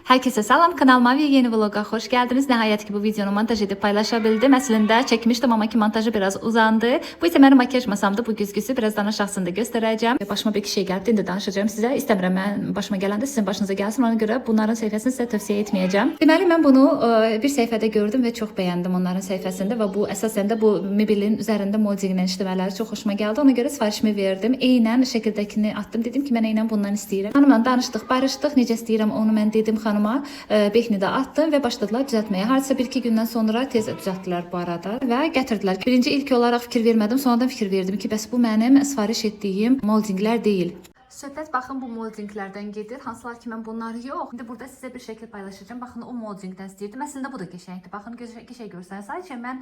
Herkese salam, kanalıma ve yeni vloga hoş geldiniz. Nəhayət ki bu videonu montaj edib paylaşa bildim. Əslində çəkmişdim amma ki montajı biraz uzandı. Bu isə mənim makyaj masamdı. Bu güzgüsü birazdan aşağısında göstərəcəm. Başıma bir şey gəldi, indi danışacağım sizə. İstəmirəm mən başıma gələndə sizin başınıza gəlsin. Ona görə bunların səhifəsini sizə tövsiyə etməyəcəm. Deməli mən bunu bir səhifədə gördüm və çox bəyəndim onların səhifəsində və bu əsasən də bu mebelin üzərində modelinə işləmələri çox xoşuma gəldi. Ona görə sifarişimi verdim. Eynən şəkildəkini atdım. Dedim ki mən eynən bundan istəyirəm. Xanımla danışdıq, barışdıq. Necə istəyirəm onu mən dedim xanıma. Behni də atdım və başladılar düzəltməyə. Hardasa 1-2 gündən sonra tez düzəltdilər bu arada və gətirdilər. Birinci ilk olaraq fikir vermədim, sonradan fikir verdim ki, bəs bu mənim sifariş etdiyim moldinglər deyil. Söhbət baxın bu moldinglərdən gedir. Hansılar ki mən bunları yox. İndi burada sizə bir şəkil paylaşacağım. Baxın o moldingdən istəyirdim. Əslində bu da qəşəngdir. Baxın qəşəng görsəniz. Sadəcə mən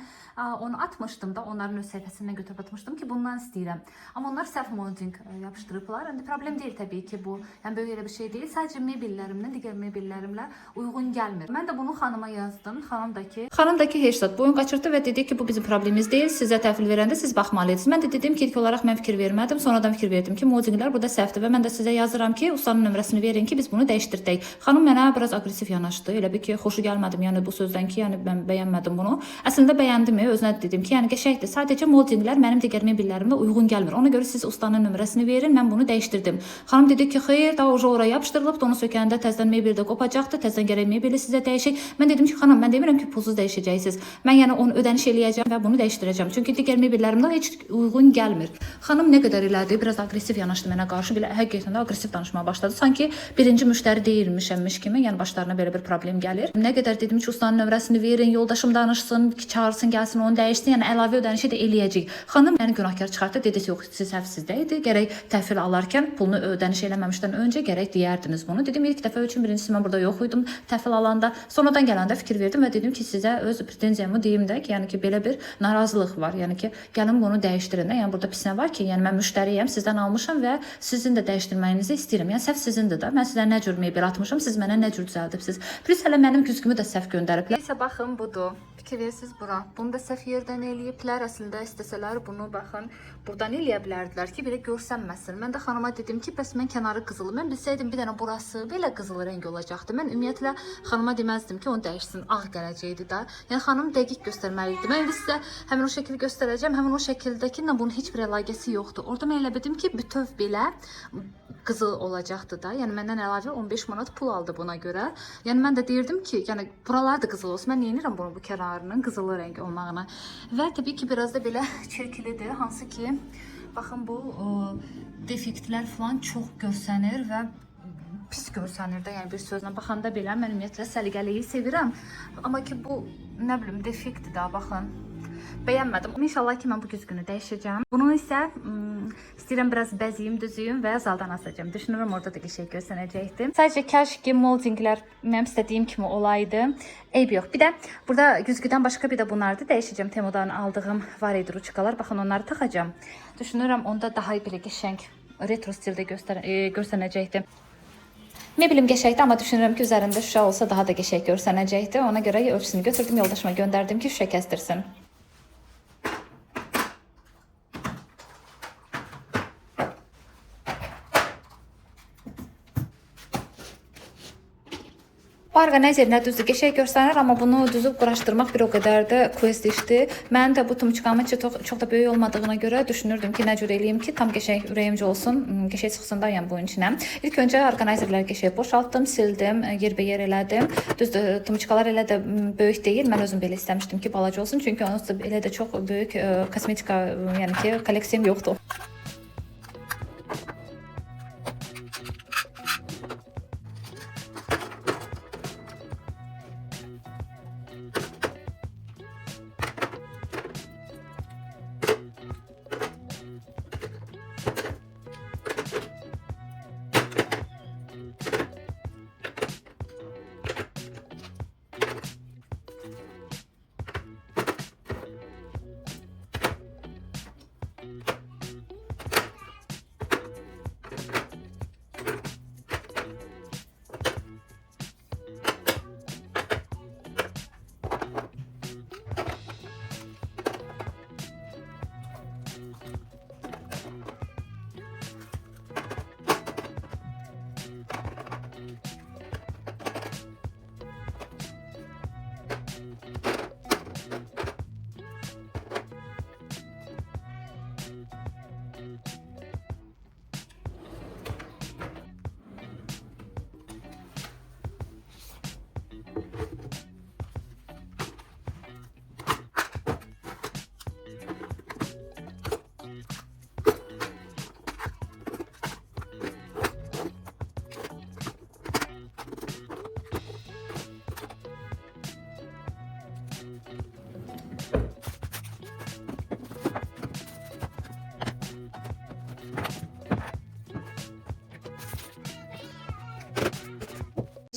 onu atmışdım da onların öz səhifəsindən götürüb atmışdım ki bundan istəyirəm. Amma onlar səhv molding yapışdırıblar. İndi problem deyil təbii ki bu. Yəni böyle bir şey deyil. Sadəcə mebellərimlə digər mebellərimlə uyğun gəlmir. Mən də bunu xanıma yazdım. Xanım da ki heç zat boyun qaçırdı və dedi ki bu bizim problemimiz deyil. Sizə təhvil verəndə siz baxmalıydınız. Mən də dedim ki ilk olaraq mən fikir vermədim. Sonradan fikir verdim ki moldinglər burada səhvdir. Və mən də sizə yazıram ki, ustanın nömrəsini verin ki, biz bunu dəyişdirdək. Xanım mənə biraz aqressiv yanaşdı. Elə bir ki, xoşu gəlmədim, yəni bu sözdən ki, yəni mən bəyənmədim bunu. Əslində bəyəndim, özünə dedim ki, yəni qəşəngdir. Sadəcə moldinglər mənim digər mebellərimlə uyğun gəlmir. Ona görə siz ustanın nömrəsini verin, mən bunu dəyişdirdim. Xanım dedi ki, xeyr, daha oraya yapışdırılıbdı. Onu sökəndə təzədən mebel də qopacaqdı. Təzədən gərək mebeli sizə dəyişək. Mən dedim ki, xanım, mən demirəm ki, pulsuz dəyişəcəksiniz. Mən yəni onu ödəniş eləyəcəm və bunu dəyişdirəcəm. Çünki digər mebellərimlə heç uyğun gəlmir. Xanım nə qədər elədi? Biraz aqressiv yanaşdı mənə qarşı. Belə həqiqətən də aqressiv danışmağa başladı. Sanki birinci müştəri deyilmişəmmiş kimi, yəni başlarına belə bir problem gəlir. Nə qədər dedim ki, ustanın nömrəsini verin, yoldaşım danışsın, çağırsın, gəlsin, onu dəyişsin, yəni əlavə ödənişi də eləyəcək. Xanım məni günahkar çıxartdı, dedi yox, siz səhvsizdə idi. Gərək təhvil alarkən pulunu ödəniş eləməmişdən öncə gərək deyərdiniz bunu. Dedim ilk dəfə üçün birincisi mən burada yox idim təhvil alanda. Sonradan gələndə fikir verdim və dedim ki, sizə öz pretenziyamı deyim də ki, yəni ki, belə bir narazılıq var. Yəni ki, gəlin bunu dəyişdirin də. Yəni burada pis nə var ki, yəni mən müştəriyəm, sizdən almışam və sizin də dəyişdirməyinizi istəyirəm. Yəni səhv sizindir də. Mən sizə nə cür mebel atmışam, siz mənə nə cür düzəldibsiz. Plus hələ mənim güzgümü də səhv göndəriblər. Nəysə baxın budur. Fikir verirsiniz bura. Bunu da səhv yerdən eləyiblər. Əslində istəsələr bunu baxın buradan eləyə bilərdilər ki, belə görsənməsin. Mən də xanıma dedim ki, bəs mən kənarı qızılı. Mən bilsəydim bir dənə burası belə qızıl rəng olacaqdı. Mən ümumiyyətlə xanıma deməzdim ki, onu dəyişsin, ağ gələcəkdi də. Yəni xanım dəqiq göstərməli idi. Mən indi sizə həmin o şəkil göstərəcəm. Həmin o şəkildəki ilə bunun heç bir əlaqəsi yoxdur. Orada mən elə bildim ki, bütöv belə qızıl olacaqdı da. Yəni məndən əlavə 15 manat pul aldı buna görə. Yəni mən də deyirdim ki, yəni buralar da qızıl olsun. Mən neyinirəm bunu bu kənarının qızılı rəng olmağına. Və təbii ki, biraz da belə çirklidir. Hansı ki, baxın bu defektlər falan çox görsənir və pis görsənir də. Yəni bir sözlə baxanda belə mən ümumiyyətlə səliqəliyi sevirəm. Amma ki bu nə bilim defektdir də baxın. Bəyənmədim. İnşallah ki mən bu güzgünü dəyişəcəm. Bunu isə istəyirəm biraz bəziyim, düzüyüm və zaldan asacağım. Düşünürəm orada da bir şey görsənəcəkdim. Sadəcə kaş ki moldinglər mənim istədiyim kimi olaydı. Eyb yox. Bir də burada güzgüdən başqa bir də bunları da dəyişəcəm. Temodan aldığım var idi ruçkalar. Baxın onları taxacağım. Düşünürəm onda daha belə qəşəng retro stildə görsənəcəkdi. Mebelim qəşəngdir, amma düşünürəm ki üzərində şüşə olsa daha da qəşəng görsənəcəkdi. Ona görə ölçüsünü götürdüm, yoldaşıma göndərdim ki şüşə kəsdirsin. Orqanizerinə düzdür, qəşəng görsənir, amma bunu düzüb quraşdırmaq bir o qədər də quest işdir. Mən də bu tumçuqamın çox da böyük olmadığına görə düşünürdüm ki, nə cür eləyim ki, tam qəşəng ürəyimcə olsun, qəşəng çıxsın da yəni bunun içinə. İlk öncə orqanizerləri qəşəng boşaltdım, sildim, yerbəyer elədim. Düzdür, tumçuqalar elə də böyük deyil. Mən özüm belə istəmişdim ki, balaca olsun, çünki onun elə də çox böyük kosmetika, yəni ki, kolleksiyam yoxdur.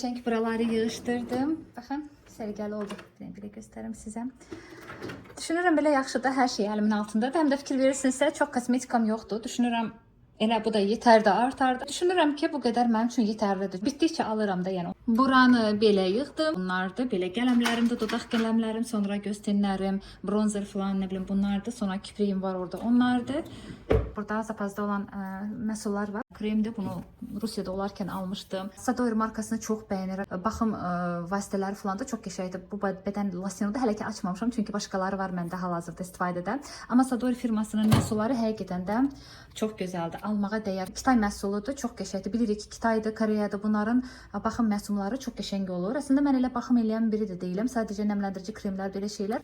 qəşəng buraları yığışdırdım. Baxın, səliqəli oldu. Belə göstərim sizə. Düşünürəm belə yaxşıdır, hər şey əlimin altındadır. Həm də fikir verirsinizsə, çox kosmetikam yoxdur. Düşünürəm elə bu da yetər də artar da. Düşünürəm ki, bu qədər mənim üçün yetərlidir. Bitdikcə alıram da, yəni. Buranı belə yığdım. Bunlardır. Belə qələmlərimdir, dodaq qələmlərim, sonra göz tenlərim, bronzer falan, nə bilim bunlardır. Sonra kipriyim var orada, onlardır. Burada zapazda olan məhsullar var. Kremdir, bunu Rusiyada olarkən almışdım. Sadoir markasını çox bəyənirəm. Baxım vasitələri falan da çox qəşəngdir. Bu bədən losyonu da hələ ki açmamışam, çünki başqaları var məndə hal-hazırda istifadədə. Amma Sadoir firmasının məhsulları həqiqətən də çox gözəldir. Almağa dəyər. Kitay məhsuludur, çox qəşəngdir. Bilirik ki, Kitaydır, Koreyadır. Bunların baxım məhsulları çox qəşəng olur. Əslində mən elə baxım eləyən biri də deyiləm. Sadəcə nəmləndirici kremlər, belə şeylər.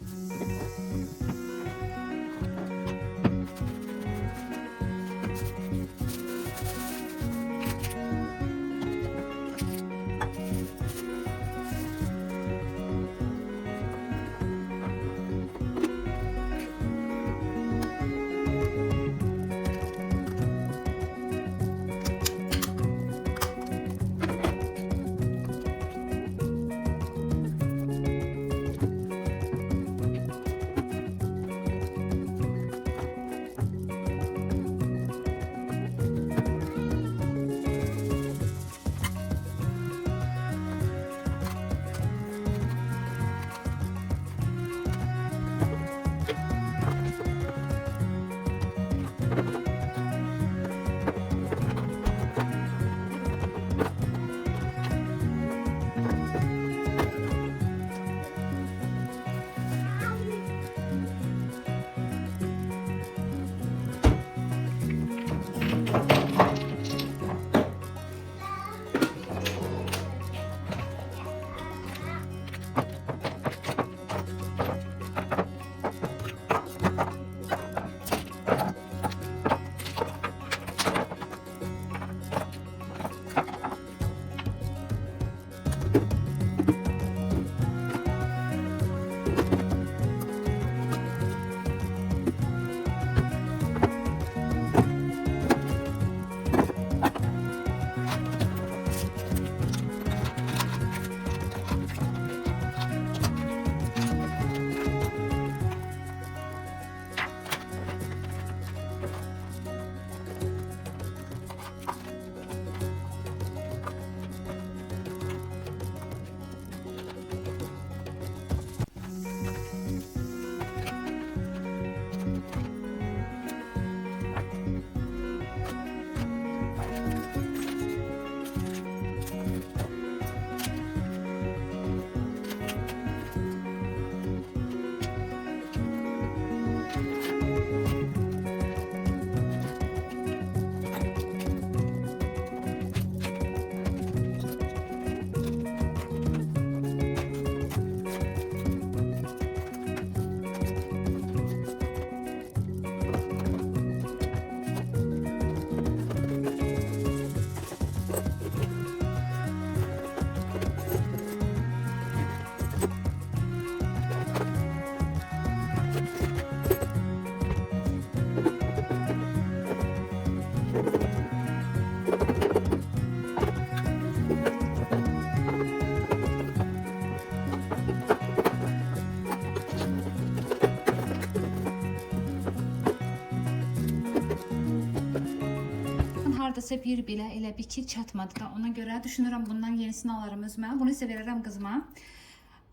Hardasa bir belə elə bir ki çatmadı da. Ona görə düşünürəm bundan yenisini alaram özümə. Bunu isə verərəm qızıma.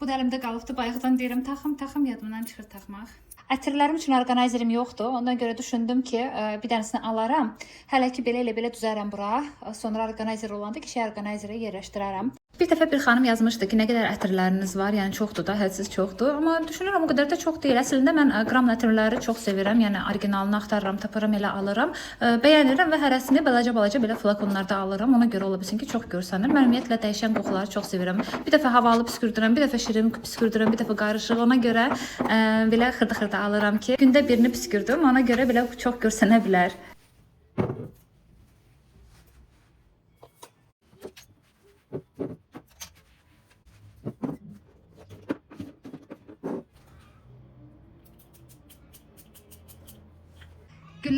Bu da əlimdə qalıbdı. Bayaqdan deyirəm taxım, yadımdan çıxır taxmaq. Ətirlərim üçün orqanayzerim yoxdur. Ondan görə düşündüm ki, bir dənəsini alaram. Hələ ki belə düzərəm bura. Sonra orqanayzer olanda ki, orqanayzerə yerləşdirərəm. Bir dəfə bir xanım yazmışdı ki, nə qədər ətirləriniz var, yəni çoxdur da, hədsiz çoxdur. Amma düşünürəm o qədər də çox deyil. Əslində mən qram ətirləri çox sevirəm. Yəni orijinalını axtarıram, taparam, elə alıram. Bəyənirəm və hərəsini balaca belə flakonlarda alıram. Ona görə ola bilsin ki, çox görsənir. Mən ümumiyyətlə dəyişən qoxuları çox sevirəm. Bir dəfə havalı püskürdürəm, bir dəfə şirin püskürdürəm, bir dəfə qarışıq. Ona görə belə xırda alıram ki, gündə birini püskürdüm. Ona görə belə çox görsənə bilər.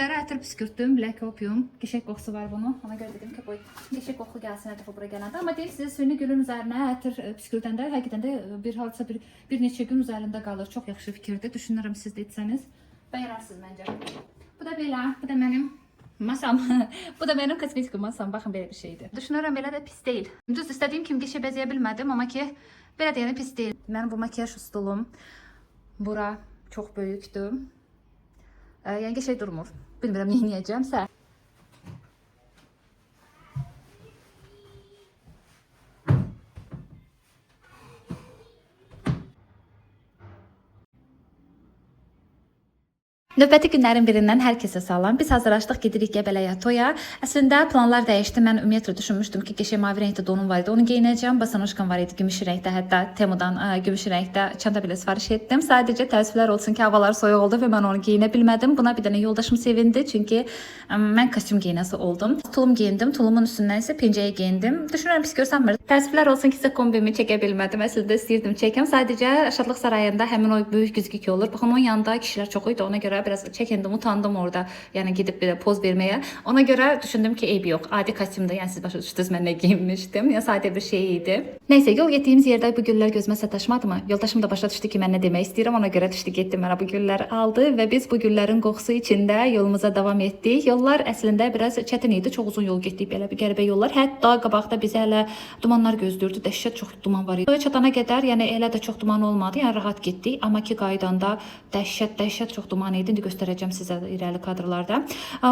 Güllərə ətir püskürtdüm, Black Opium. Qəşəng qoxusu var bunun. Ona görə dedim ki, qoy qəşəng qoxu gəlsin hər dəfə bura gələndə. Amma deyim sizə süni gülün üzərinə ətir püskürtəndə həqiqətən də bir neçə gün üzərində qalır. Çox yaxşı fikirdir. Düşünürəm siz də etsəniz bəyənərsiniz məncə. Bu da belə, bu da mənim masam. Bu da mənim kosmetik masam. Baxın belə bir şeydir. Düşünürəm belə də pis deyil. Düz istədiyim kimi qəşəng bəzəyə bilmədim, amma ki belə də yəni pis deyil. Mənim bu makiyaj stulum bura çox böyükdür. Yəni qəşəng durmur. Bilmirəm nə edəcəmsə. Növbəti günlərin birindən hər kəsə salam. Biz hazırlaşdıq, gedirik Qəbələyə toya. Əslində planlar dəyişdi. Mən ümumiyyətlə düşünmüşdüm ki, qəşəng mavi rəngdə donum var idi. Onu geyinəcəm. Basanoşkam var idi gümüş rəngdə. Hətta Temudan gümüş rəngdə çanta belə sifariş etdim. Sadəcə təəssüflər olsun ki, havalar soyuq oldu və mən onu geyinə bilmədim. Buna bir dənə yoldaşım sevindi, çünki mən kostyum geyinəsi oldum. Tulum geyindim. Tulumun üstündən isə pencəyə geyindim. Düşünürəm pis görsənmir. Təəssüflər olsun ki, sizə kombimi çəkə bilmədim. Əslində istəyirdim çəkəm. Sadəcə Şadlıq Sarayında həmin o böyük güzgü olur. Baxın, onun yanında kişilər çox idi. Ona görə biraz çəkindim, utandım orada. Yəni gedib belə poz verməyə. Ona görə düşündüm ki, eybi yox. Adi kostyumda, yəni siz başa düşdünüz mən nə geyinmişdim. Yəni sadə bir şey idi. Nəysə, yol getdiyimiz yerdə bu güllər gözümə sataşmadı mı? Yoldaşım da başa düşdü ki, mən nə demək istəyirəm. Ona görə düşdü, getdi mənə bu gülləri aldı və biz bu güllərin qoxusu içində yolumuza davam etdik. Yollar əslində biraz çətin idi. Çox uzun yol getdik, belə bir qəribə yollar. Hətta qabaqda bizi hələ dumanlar gözləyirdi. Dəhşət çox duman var idi. Toya çatana qədər, yəni elə də çox duman olmadı. Yəni rahat getdik. Amma ki qaydanda dəhşət çox duman idi. İndi göstərəcəm sizə irəli kadrlarda.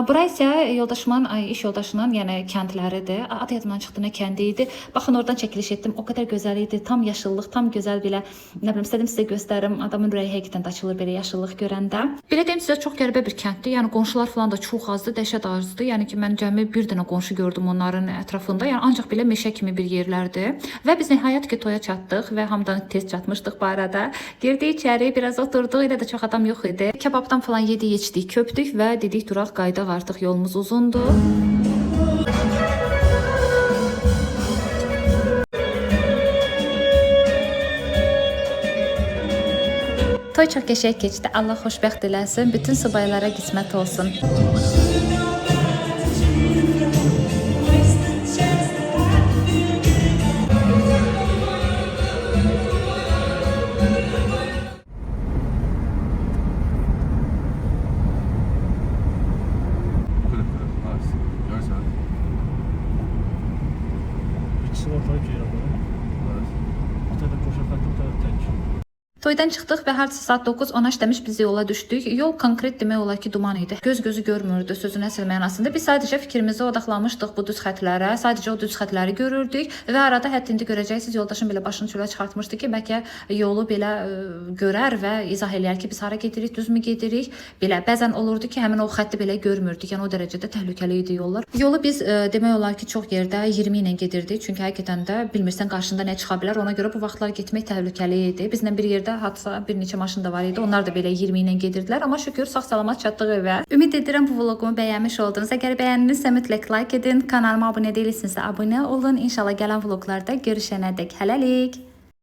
Bura isə yoldaşımın, iş yoldaşının, yəni kəndləridir. Ad yadımdan çıxdı, nə kəndi idi. Baxın, oradan çəkiliş etdim. O qədər gözəl idi. Tam yaşıllıq, tam gözəl belə, nə bilim, istədim sizə göstərim. Adamın ürəyi həqiqətən də açılır belə yaşıllıq görəndə. Belə deyim sizə, çox qəribə bir kənddir. Yəni qonşular falan da çox azdır, dəhşət azdır. Yəni ki, mən cəmi bir dənə qonşu gördüm onların ətrafında. Yəni ancaq belə meşə kimi bir yerlərdir. Və biz nəhayət ki toya çatdıq və hamıdan tez çatmışdıq bu arada. Girdik içəri, biraz oturduq. Elə də çox adam yox idi. Kebabdan falan yedik, içdik, köpdük və dedik duraq, qaydaq, artıq yolumuz uzundur. Toy çox qəşəng keçdi. Allah xoşbəxt eləsin. Bütün subaylara qismət olsun. Toydan çıxdıq və hardasa saat 9-10 demiş bizi yola düşdük. Yol konkret demək olar ki, duman idi. Gözü görmürdü sözün əsl mənasında. Biz sadəcə fikrimizə odaqlanmışdıq bu düz xətlərə. Sadəcə o düz xətləri görürdük və arada hətta indi görəcəksiniz, yoldaşım belə başını çölə çıxartmışdı ki, bəlkə yolu belə görər və izah eləyər ki, biz hara gedirik, düzmü gedirik. Belə bəzən olurdu ki, həmin o xətti belə görmürdük. Yəni o dərəcədə təhlükəli idi yollar. Yolu biz demək olar ki, çox yerdə 20 ilə gedirdik. Çünki həqiqətən də bilmirsən qarşında nə çıxa bilər. Ona görə bu vaxtlar getmək təhlükəli idi. Bizlə bir yerdə hatta bir neçə maşın da var idi. Onlar da belə 20 ilə gedirdilər. Amma şükür sağ-salamat çatdıq evə. Ümid edirəm bu vloqumu bəyənmiş oldunuz. Əgər bəyəndinizsə mütləq like edin. Kanalıma abunə değilsinizsə abunə olun. İnşallah gələn vloqlarda görüşənədək hələlik.